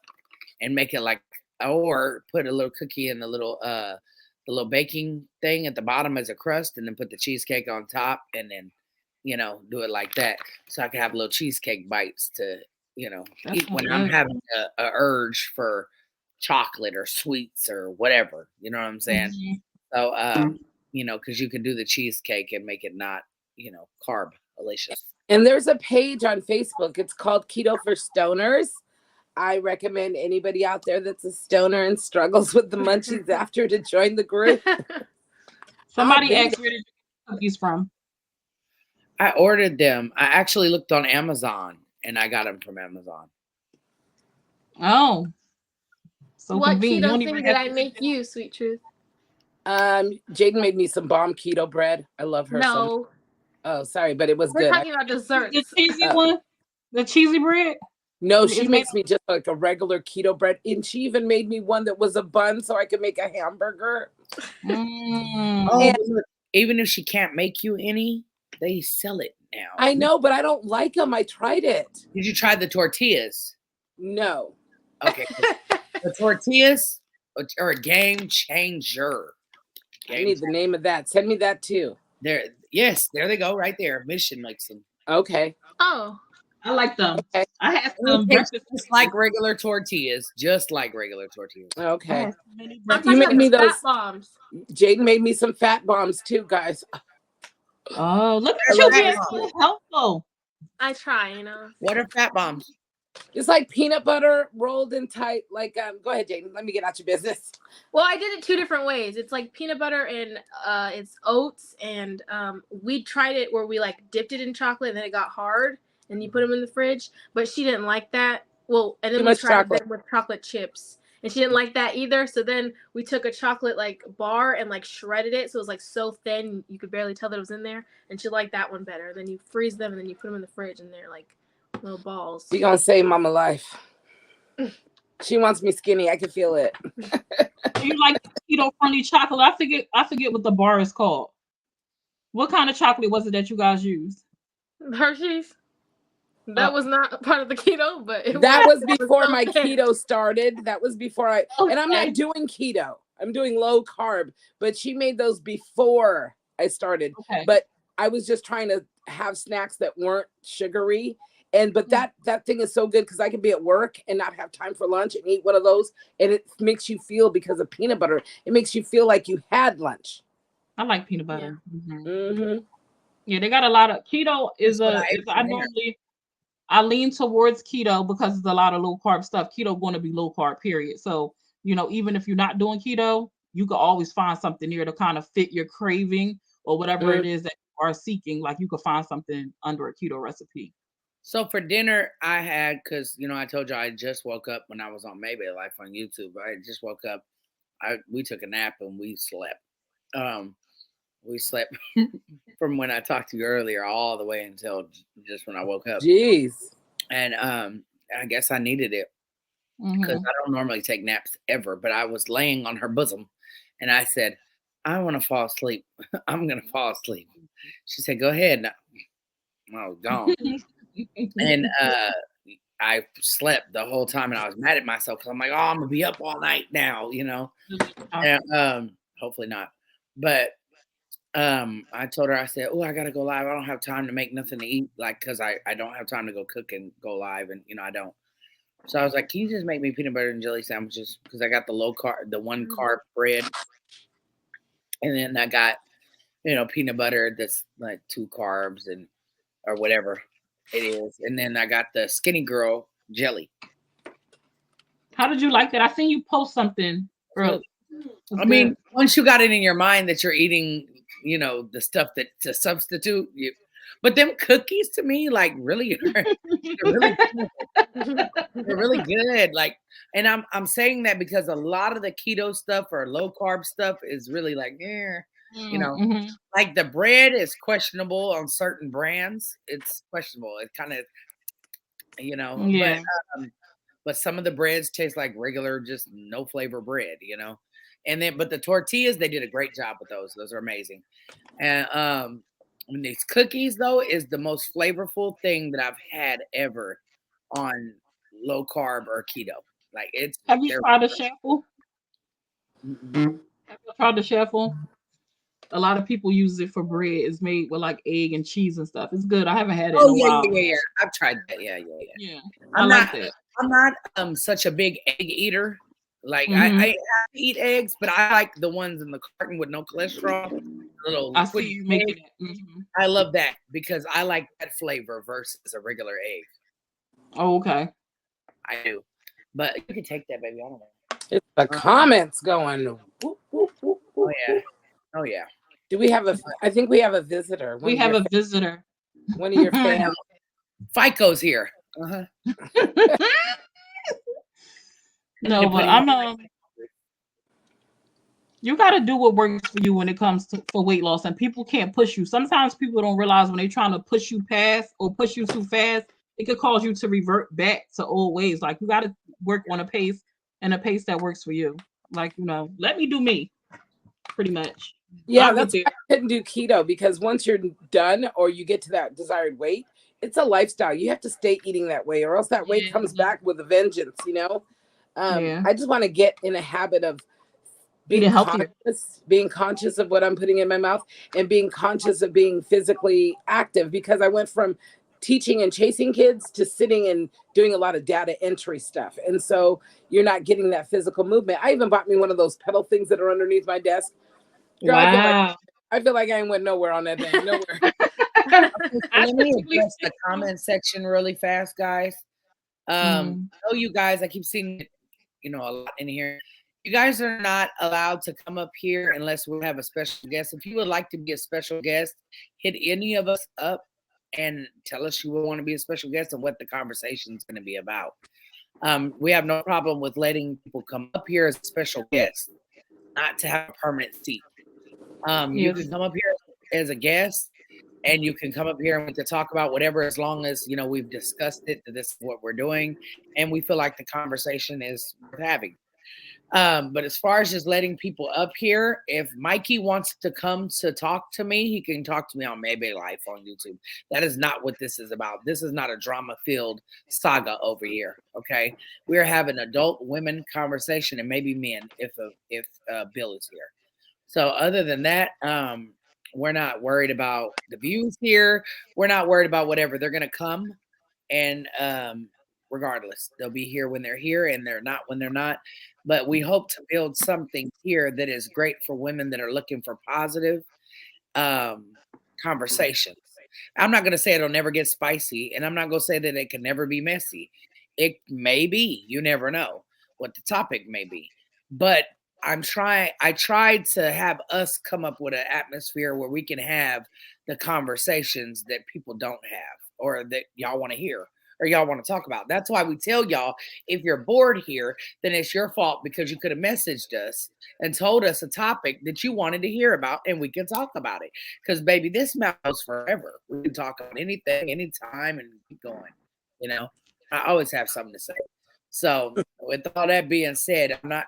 and make it like, or put a little cookie in the little baking thing at the bottom as a crust, and then put the cheesecake on top, and then, do it like that, so I could have little cheesecake bites to, eat when I'm having a urge for chocolate or sweets or whatever, you know what I'm saying? So because you can do the cheesecake and make it not carb delicious. And there's a page on Facebook, it's called Keto for Stoners. I recommend anybody out there that's a stoner and struggles with the munchies after to join the group. Somebody asked where did you get cookies from? I ordered them. I actually looked on Amazon and I got them from Amazon. Oh. So what keto thing did I make you, Sweet Truth? Jaden made me some bomb keto bread. I love her. No. Oh, sorry, but it was We're good. Talking about desserts. The cheesy one? The cheesy bread? No, she It's made makes me just like a regular keto bread. And she even made me one that was a bun so I could make a hamburger. Oh, mm, And but look, even if she can't make you any, they sell it now. I know, but I don't like them. I tried it. Did you try the tortillas? No. Okay, the tortillas are a game changer. I need the name of that. Send me that too. There, yes, there they go, right there. Mission makes them. Okay. Oh, I like them. Okay. I had And it some tastes breakfast. just like regular tortillas, just like regular tortillas. I Okay. had so many I'm You breakfast. talking made about me the those. fat bombs. Jaden made me some fat bombs too, guys. Oh, look What at are you fat being bombs? so helpful. I try, you know. What are fat bombs? It's like peanut butter rolled in tight. Like, go ahead, Jaden. Let me get out your business. Well, I did it 2 different ways. It's like peanut butter and it's oats, and we tried it where we like dipped it in chocolate and then it got hard, and you put them in the fridge. But she didn't like that. Well, and then Too we much tried chocolate. them with chocolate chips, and she didn't like that either. So then we took a chocolate like bar and like shredded it, so it was like so thin you could barely tell that it was in there. And she liked that one better. Then you freeze them and then you put them in the fridge, and they're like little balls. She gonna save mama life. She wants me skinny. I can feel it. Do you like keto friendly chocolate? I forget what the bar is called. What kind of chocolate was it that you guys used? Hershey's. Uh, That was not part of the keto, but That was it before so my thin. keto started. That was before and I'm okay. not doing keto. I'm doing low carb, but she made those before I started. Okay. But I was just trying to have snacks that weren't sugary. But that thing is so good because I can be at work and not have time for lunch and eat one of those. And it makes you feel, because of peanut butter, it makes you feel like you had lunch. I like peanut Yeah. butter. Mm-hmm. Yeah, they got a lot of keto is That's what a I ate is for I dinner. normally I lean towards keto because it's a lot of low carb stuff. Keto going to be low carb, period. So, even if you're not doing keto, you can always find something there to kind of fit your craving or whatever it is that you are seeking. Like you could find something under a keto recipe. So for dinner, I had, because I told you I just woke up when I was on Maybe Life on YouTube. I just woke up. We took a nap and we slept. We slept from when I talked to you earlier all the way until just when I woke up. Jeez. And I guess I needed it because Mhm. I don't normally take naps ever. But I was laying on her bosom, and I said, "I want to fall asleep. I'm gonna fall asleep." She said, "Go ahead." And I was gone, and I slept the whole time, and I was mad at myself because I'm like, "Oh, I'm gonna be up all night now," And hopefully not. But I told her, I said, "Oh, I gotta go live. I don't have time to make nothing to eat, like, cause I don't have time to go cook and go live, and I don't." So I was like, "Can you just make me peanut butter and jelly sandwiches? Because I got the low carb, the 1 carb bread, and then I got peanut butter that's like 2 carbs and or whatever it is, and then I got the Skinny Girl jelly. How did you like that? I seen you post something earlier. I mean, once you got it in your mind that you're eating, the stuff that to substitute you, but them cookies to me, like, really, they're really good. They're really good. Like, and I'm saying that because a lot of the keto stuff or low carb stuff is really like, Mhm. like the bread is questionable on certain brands. It's questionable. It kind of, Yeah. but some of the breads taste like regular, just no flavor bread. And then, but the tortillas, they did a great job with those. Those are amazing. And and these cookies though is the most flavorful thing that I've had ever on low carb or keto. Like Have you they're tried the shuffle? mm-mm. Have you tried the shuffle? A lot of people use it for bread. It's made with like egg and cheese and stuff. It's good. I haven't had it in Oh a yeah, while. yeah, yeah, yeah. I've tried that. Yeah, yeah, yeah. Yeah, I I'm like not that. I'm not such a big egg eater. Like I Hmm. have to eat eggs, but I like the ones in the carton with no cholesterol, little I see liquid you egg. making it. I love that because I like that flavor versus a regular egg. Oh, okay. I do. But you can take that, baby. I don't know. It's the comments going. Whoop, whoop, whoop, Oh whoop, yeah. whoop. Oh yeah. Do we have I think we have a visitor. We have a visitor. One of your fans. FICO's here. Uh-huh. No, but you got to do what works for you when it comes to for weight loss, and people can't push you. Sometimes people don't realize when they're trying to push you past or push you too fast, it could cause you to revert back to old ways. Like you got to work on a pace that works for you. Like, let me do me, pretty much. Yeah, I'll get that's there. why I couldn't do keto, because once you're done or you get to that desired weight, it's a lifestyle. You have to stay eating that way, or else that weight Yeah. comes back with a vengeance, you know? Yeah. I just want to get in a habit of Eating healthier. being conscious of what I'm putting in my mouth, and being conscious of being physically active, because I went from teaching and chasing kids to sitting and doing a lot of data entry stuff. And so you're not getting that physical movement. I even bought me one of those pedal things that are underneath my desk. Girl, Wow. I feel like I ain't went nowhere on that thing. Nowhere. Okay, so I let me typically address the stick to. comment section really fast, guys. Mm, I know you guys, I keep seeing it, a lot in here. You guys are not allowed to come up here unless we have a special guest. If you would like to be a special guest, hit any of us up and tell us you want to be a special guest and what the conversation is going to be about. We have no problem with letting people come up here as a special guest, not to have a permanent seat. You yes. can come up here as a guest, and you can come up here and we can talk about whatever, as long as we've discussed it, that this is what we're doing, and we feel like the conversation is worth having. But as far as just letting people up here, if Mikey wants to come to talk to me, he can talk to me on Maybe Life on YouTube. That is not what this is about. This is not a drama-filled saga over here. Okay, we're having adult women conversation, and maybe men if Bill is here. So other than that, we're not worried about the views here. We're not worried about whatever. They're gonna come, and regardless, they'll be here when they're here, and they're not when they're not. But we hope to build something here that is great for women that are looking for positive um, conversations. I'm not going to say it'll never get spicy, and I'm not going to say that it can never be messy. It may be. You never know what the topic may be. But I tried to have us come up with an atmosphere where we can have the conversations that people don't have, or that y'all want to hear, or y'all want to talk about. That's why we tell y'all, if you're bored here, then it's your fault, because you could have messaged us and told us a topic that you wanted to hear about, and we can talk about it. Because baby, this mouth goes forever. We can talk about anything, anytime, and keep going. I always have something to say. So with all that being said, I'm not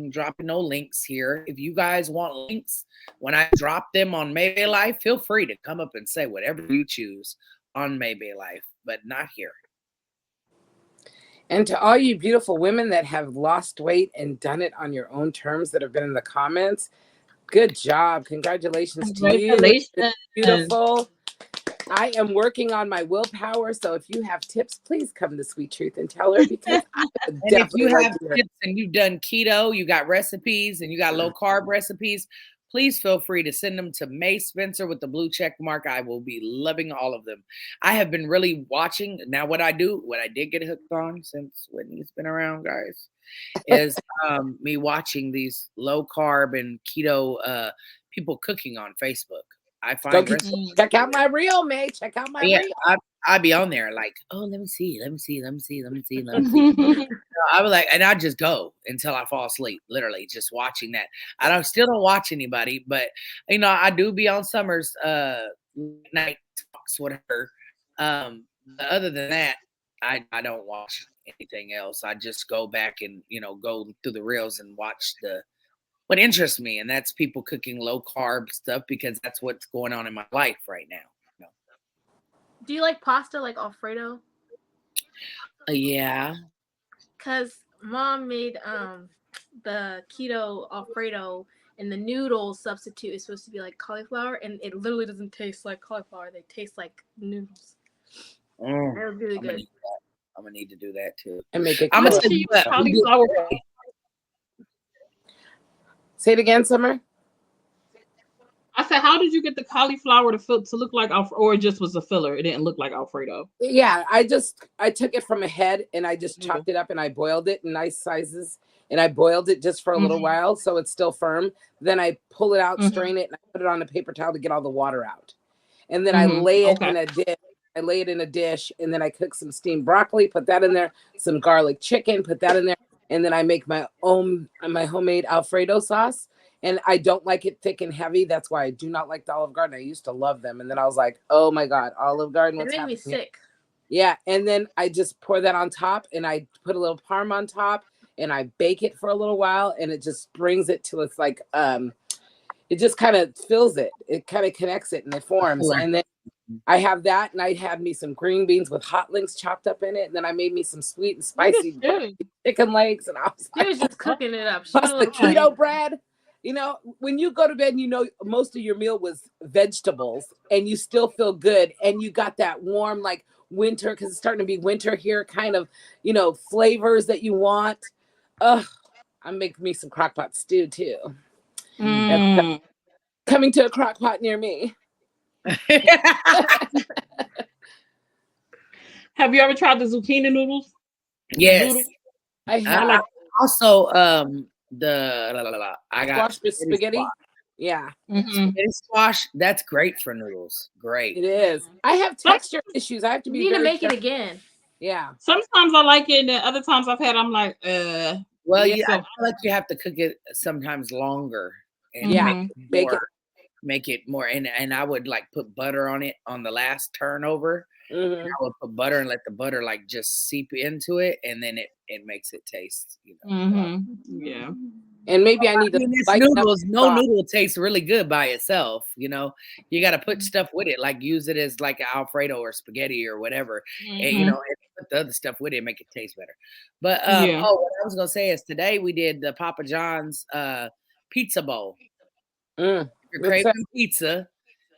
dropping no links here. If you guys want links, when I drop them on Maybe Life, feel free to come up and say whatever you choose on Maybe Life, but not here. And to all you beautiful women that have lost weight and done it on your own terms that have been in the comments, good job. Congratulations to you. Congratulations. It's beautiful. I am working on my willpower. So if you have tips, please come to Sweet Truth and tell her, because I would And if definitely you like have to hear. tips and you've done keto, you got recipes, and you got low carb recipes, please feel free to send them to May Spencer with the blue check mark. I will be loving all of them. I have been really watching. Now, what I did get hooked on since Whitney's been around, guys, is me watching these low carb and keto people cooking on Facebook. I find recipes. Check out my reel, May. Check out my Yeah, reel. I'd be on there like, oh, let me see. I was like, and I just go until I fall asleep, literally just watching that. Still don't watch anybody, but I do be on Summer's night talks, whatever. But other than that, I don't watch anything else. I just go back and go through the reels and watch what interests me, and that's people cooking low carb stuff, because that's what's going on in my life right now. Do you like pasta, like Alfredo? Yeah. Cause mom made the keto Alfredo, and the noodle substitute is supposed to be like cauliflower, and it literally doesn't taste like cauliflower. They taste like noodles. They're really good. I'm gonna need to do that too. And make it. I'm How gonna did say she use cauliflower? Say it again, Summer. I said, how did you get the cauliflower to look like Alfredo, or it just was a filler? It didn't look like Alfredo. Yeah, I took it from a head and I just chopped it up and I boiled it in nice sizes, and I boiled it just for a little while so it's still firm. Then I pull it out, strain it, and I put it on a paper towel to get all the water out. And then I lay it in a dish. I lay it in a dish, and then I cook some steamed broccoli, put that in there, some garlic chicken, put that in there, and then I make my homemade Alfredo sauce. And I don't like it thick and heavy. That's why I do not like the Olive Garden. I used to love them, and then I was like, "Oh my God, Olive Garden, They what's make me happening?" sick. Yeah, and then I just pour that on top, and I put a little parm on top, and I bake it for a little while, and it just brings it to it's like it just kind of fills it. It kind of connects it and it forms. And then I have that, and I had me some green beans with hot links chopped up in it, and then I made me some sweet and spicy chicken legs, and I was She was just cooking it up. She plus put a the little keto bread. You know, when you go to bed, you know most of your meal was vegetables, and you still feel good, and you got that warm like winter because it's starting to be winter here, kind of, you know, flavors that you want. Ugh, I'm making me some crock pot stew too. That's coming to a crock pot near me. Have you ever tried the zucchini noodles? Yes. I have. like Also, I got Squash with spaghetti. Yeah. Spaghetti squash. That's great for noodles. Great. It is. I have texture issues. I have to You be need to very make it careful. again. Yeah. Sometimes I like it, and then other times I've had, I'm like, Well, Yeah. yeah, I feel like you have to cook it sometimes longer and Yeah. Bake it. make it more. And I would like put butter on it on the last turnover. Mhm. I would put butter and let the butter like just seep into it, and then it makes it taste, you know. Yeah. And maybe I need to It's lighten up noodles. the No sauce. noodle tastes really good by itself. You know, you got to put stuff with it, like use it as like an Alfredo or spaghetti or whatever, and you know, and put the other stuff with it, and make it taste better. But Yeah. oh, what I was gonna say is today we did the Papa John's pizza bowl. If you're What's craving that? pizza,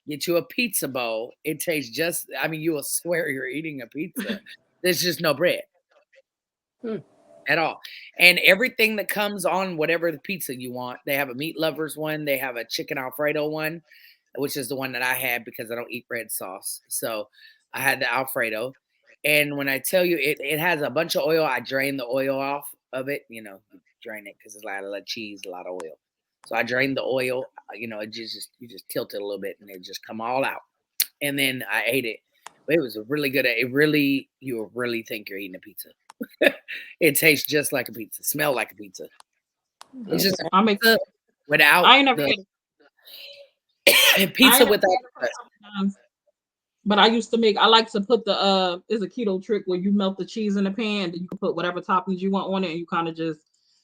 get you a pizza bowl. It tastes just. I mean, you will swear you're eating a pizza. There's just no bread. At all. And everything that comes on whatever the pizza you want. They have a meat lovers one. They have a chicken Alfredo one, which is the one that I had because I don't eat red sauce. So I had the Alfredo. And when I tell you it has a bunch of oil, I drain the oil off of it. You know, you drain it because it's a lot of cheese, a lot of oil. So I drained the oil. You know, it just you just tilt it a little bit and it just come all out. And then I ate it. But it was really good. It really, you will really think you're eating a pizza. It tastes just like a pizza, smell like a pizza. It's just I make pizza without I ain't never the I pizza ain't without the never crust. but I used to make. I like to put the it's a keto trick where you melt the cheese in the pan, then you can put whatever toppings you want on it, and you kind of just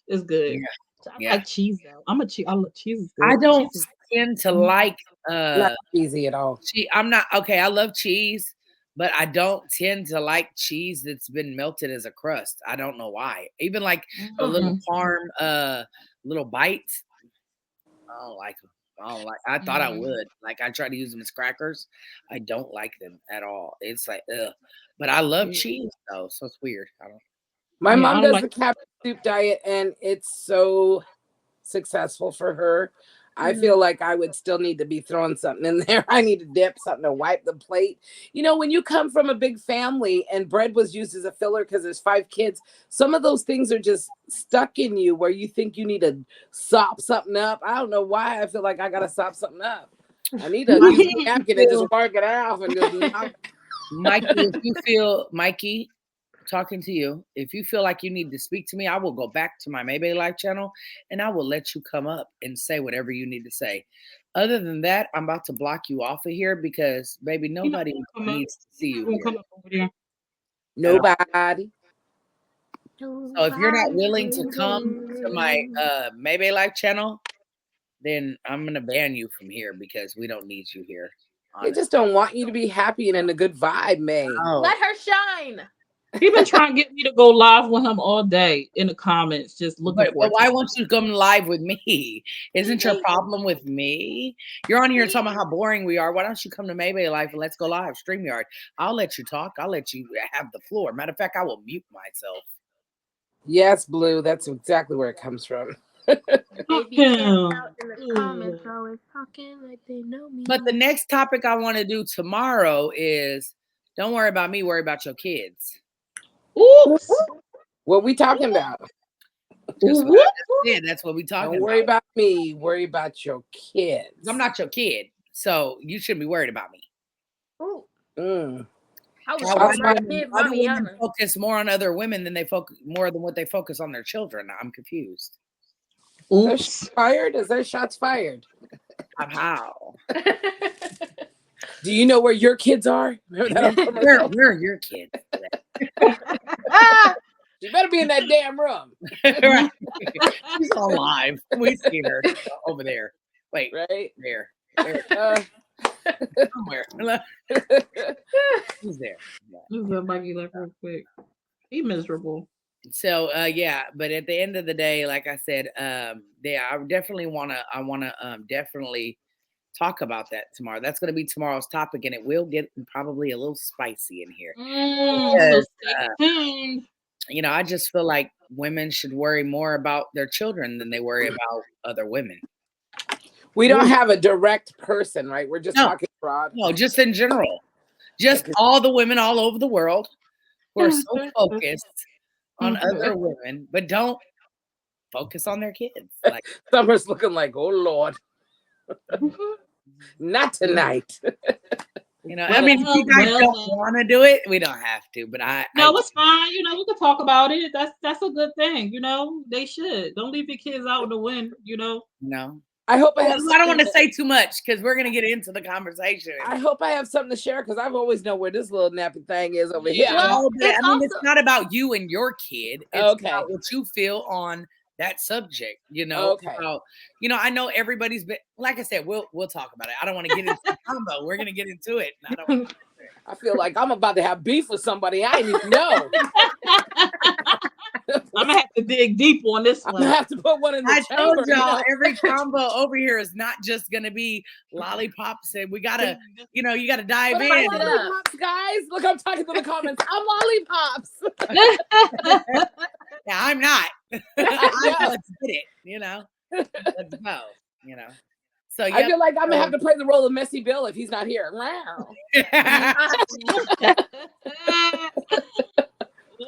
it's good. Yeah, I yeah. like cheese though. I'm a cheese. I love cheese is I good. don't Cheese is tend to like Not easy at all. I'm not okay. I love cheese, but I don't tend to like cheese that's been melted as a crust. I don't know why. Even like the little parm little bites, I don't like them. I don't like. I thought I would. Like I try to use them as crackers. I don't like them at all. It's like ugh. But I love cheese though, so it's weird. I don't. My Yeah, I mom don't does like. the cabbage soup diet, and it's so successful for her. I feel like I would still need to be throwing something in there. I need to dip something to wipe the plate. You know, when you come from a big family and bread was used as a filler because there's 5 kids, some of those things are just stuck in you where you think you need to sop something up. I don't know why I feel like I got to sop something up. I need to use a napkin and just work it off and just knock. Mikey, talking to you, if you feel like you need to speak to me, I will go back to my Maybe Life channel and I will let you come up and say whatever you need to say. Other than that, I'm about to block you off of here because, baby, nobody needs to see you here. Come up over there. Nobody. So if you're not willing to come to my Maybe Life channel, then I'm gonna ban you from here because we don't need you here. They just don't want you to be happy and in a good vibe, May. Oh. Let her shine. He's been trying to get me to go live with him all day in the comments, just looking for But it. why won't you come live with me? Isn't your problem with me? You're on here talking about how boring we are. Why don't you come to Maybe Life and let's go live, StreamYard? I'll let you talk. I'll let you have the floor. Matter of fact, I will mute myself. Yes, Blue. That's exactly where it comes from. Baby out in the comments, always talking like they know me. But the next topic I want to do tomorrow is don't worry about me, worry about your kids. Oops. What we talking about? Just what I just said. That's what we talking about. Don't worry about me. Worry about your kids. I'm not your kid, so you shouldn't be worried about me. Ooh. How Why do women focus more on other women than they focus more than what they focus on their children? I'm confused. Oops. Fired? Is there shots fired? How? Do you know where your kids are? Remember that old Where commercial? are your kids? You better be in that damn room. Right. She's alive. We see her over there. Wait, Right? there. Somewhere. She's there. Yeah. This is Mikey left real quick. He miserable. So yeah, but at the end of the day, like I said, yeah, I definitely wanna definitely talk about that tomorrow. That's gonna be tomorrow's topic, and it will get probably a little spicy in here. So Because stay tuned. I just feel like women should worry more about their children than they worry about other women. We don't have a direct person, right? We're just talking broad. No, just in general. Just all the women all over the world who are so focused on other women, but don't focus on their kids. Like Summer's looking like, oh Lord. Not tonight. I mean, if you guys don't want to do it, we don't have to. But it's fine. We can talk about it. That's a good thing. They should. Don't leave your kids out in the wind. No. I hope I don't want to say too much because we're gonna get into the conversation. I hope I have something to share because I've always known where this little nappy thing is over here. Well, it's not about you and your kid. It's about what you feel on that subject. Okay. About, I know everybody's been. Like I said, we'll talk about it. I don't want to get into the combo. We're gonna get into it. I feel like I'm about to have beef with somebody I didn't even know. I'm gonna have to dig deep on this one. I'm gonna have to put one in the chamber. I told y'all every combo over here is not just gonna be lollipops, and we gotta, you gotta dive in. Lollipops, guys. Look, I'm talking to the comments. I'm lollipops. Yeah, I'm not. Let's get it. Let's go. So yeah. I feel like I'm gonna have to play the role of Messy Bill if he's not here.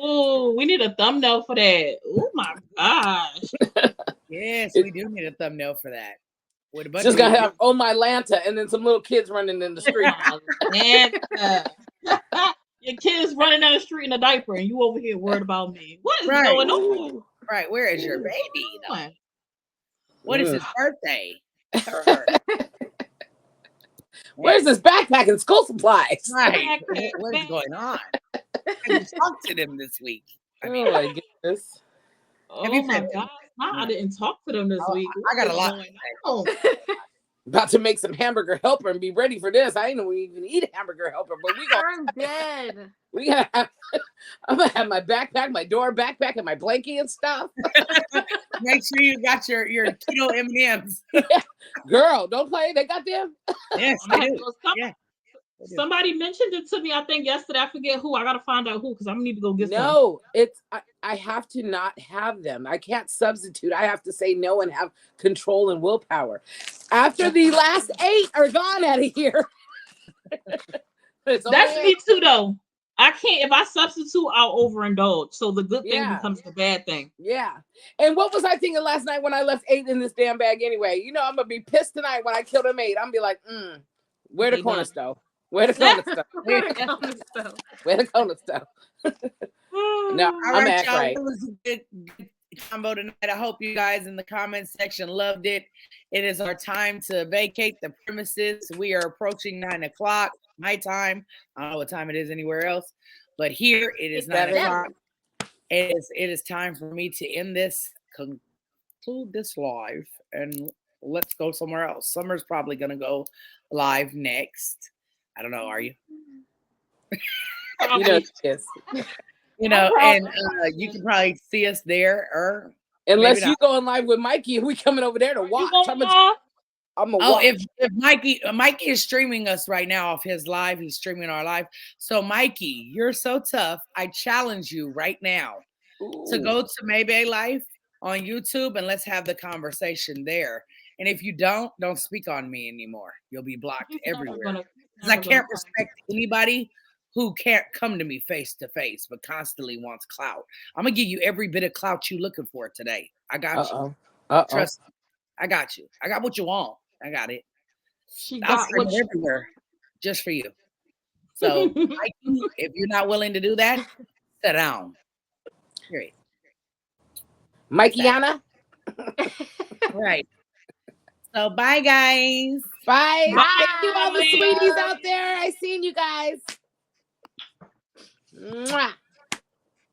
Oh, we need a thumbnail for that. Oh my gosh. Yes, we do need a thumbnail for that. Just gotta have "Oh My Lanta" and then some little kids running in the street. Your kids running down the street in a diaper, and you over here worried about me. What is going on? Right, where is your baby? What is his birthday? Where's this backpack and school supplies? Right. What's going on? I just talked to them this week. Oh my goodness. Oh my God. I didn't talk to them this week. I got a lot to say. About to make some hamburger helper and be ready for this. I didn't know we even eat a hamburger helper, but I'm dead. I'm gonna have my backpack, my door backpack, and my blankie and stuff. Make sure you got your keto M&Ms. Girl, don't play. They got them. Yes, they do. Somebody mentioned it to me, I think yesterday. I forget who. I gotta find out who because I need to go get some. No, I have to not have them. I can't substitute. I have to say no and have control and willpower. After the last 8 are gone out of here. That's me too, though. I can't. If I substitute, I'll overindulge. So the good thing becomes the bad thing. Yeah. And what was I thinking last night when I left 8 in this damn bag anyway? I'm gonna be pissed tonight when I kill them 8. I'm gonna be like, where the corner stove? Where the corner stove? Where the corner stove? Where the corner stove? No, I'm at right. It was a good combo tonight. I hope you guys in the comments section loved it. It is our time to vacate the premises. We are approaching 9 o'clock. My time. I don't know what time it is anywhere else, but here it is 9 o'clock. It is time for me to end this, conclude this live, and let's go somewhere else. Summer's probably gonna go live next. I don't know. Are you? Yes. And you can probably see us there, or unless you going live with Mikey, and we coming over there to watch. I'm gonna watch. If Mikey is streaming us right now off his live, he's streaming our live. So Mikey, you're so tough. I challenge you right now to go to Maybe Life on YouTube and let's have the conversation there. And if you don't speak on me anymore. You'll be blocked everywhere. Because I can't respect anybody who can't come to me face to face, but constantly wants clout. I'm gonna give you every bit of clout you're looking for today. I got you. Trust me. I got you. I got what you want. I got it. I'll stream it everywhere just for you. So, Mikey, if you're not willing to do that, sit down. Period. Mikeyana. Right. So, bye, guys. Bye. Bye. Thank you, all the sweeties out there. I seen you guys. Mwah.